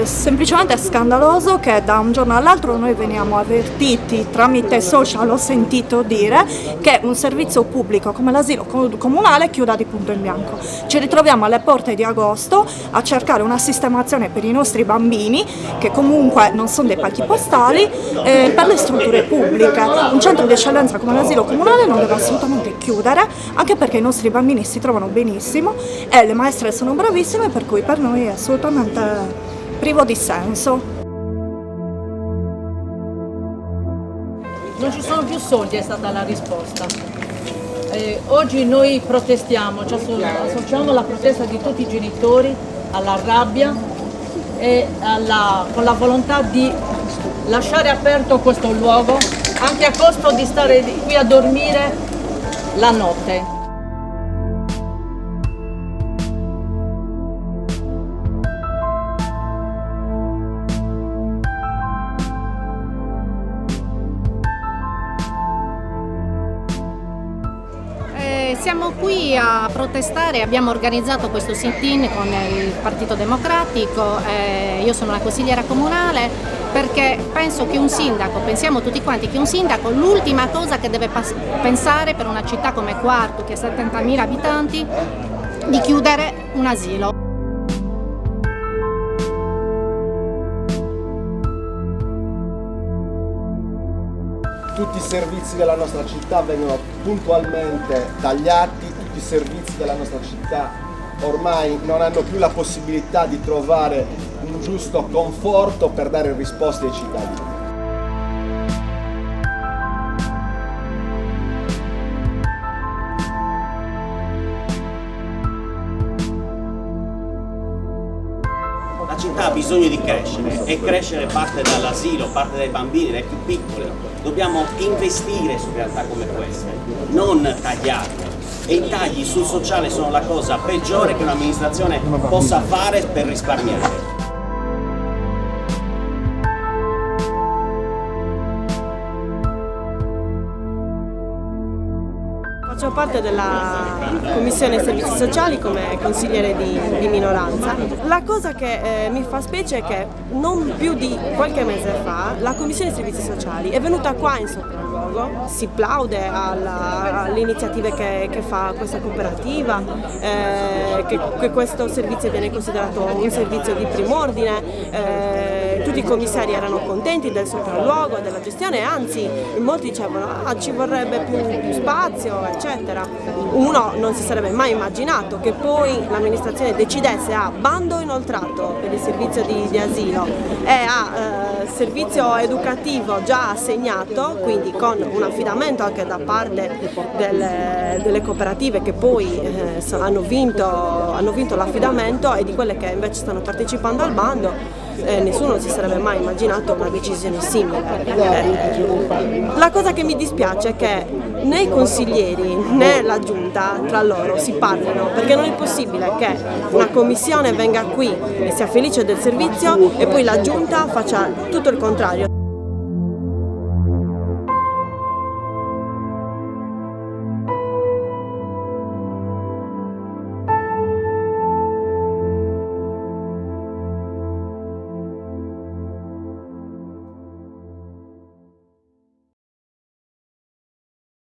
Semplicemente è scandaloso che da un giorno all'altro noi veniamo avvertiti tramite social, ho sentito dire, che un servizio pubblico come l'asilo comunale chiuda di punto in bianco. Ci ritroviamo alle porte di agosto a cercare una sistemazione per i nostri bambini, che comunque non sono dei pacchi postali, per le strutture pubbliche. Un centro di eccellenza come l'asilo comunale non deve assolutamente chiudere, anche perché i nostri bambini si trovano benissimo e le maestre sono bravissime, per cui per noi è assolutamente privo di senso. Non ci sono più soldi, è stata la risposta. Oggi noi protestiamo, cioè associamo la protesta di tutti i genitori alla rabbia e con la volontà di lasciare aperto questo luogo, anche a costo di stare qui a dormire la notte. Siamo qui a protestare, abbiamo organizzato questo sit-in con il Partito Democratico, io sono la consigliera comunale, perché penso che un sindaco, pensiamo tutti quanti che un sindaco, l'ultima cosa che deve pensare per una città come Quartu, che ha 70.000 abitanti, di chiudere un asilo. Tutti i servizi della nostra città vengono puntualmente tagliati, tutti i servizi della nostra città ormai non hanno più la possibilità di trovare un giusto conforto per dare risposte ai cittadini. La città ha bisogno di crescere e crescere parte dall'asilo, parte dai bambini, dai più piccoli. Dobbiamo investire su realtà come queste, non tagliarle. E i tagli sul sociale sono la cosa peggiore che un'amministrazione possa fare per risparmiare. Faccio parte della Commissione Servizi Sociali come consigliere di minoranza. La cosa che mi fa specie è che non più di qualche mese fa la Commissione Servizi Sociali è venuta qua in sopralluogo, si plaude alle iniziative che fa questa cooperativa, che questo servizio viene considerato un servizio di primo ordine, tutti i commissari erano contenti del sopralluogo, della gestione, anzi molti dicevano ci vorrebbe più spazio, eccetera. Uno non si sarebbe mai immaginato che poi l'amministrazione decidesse a bando inoltrato per il servizio di asilo e a servizio educativo già assegnato, quindi con un affidamento anche da parte delle cooperative che poi hanno vinto l'affidamento, e di quelle che invece stanno partecipando al bando. Nessuno si sarebbe mai immaginato una decisione simile. La cosa che mi dispiace è che né i consiglieri né la giunta tra loro si parlino, perché non è possibile che una commissione venga qui e sia felice del servizio e poi la giunta faccia tutto il contrario.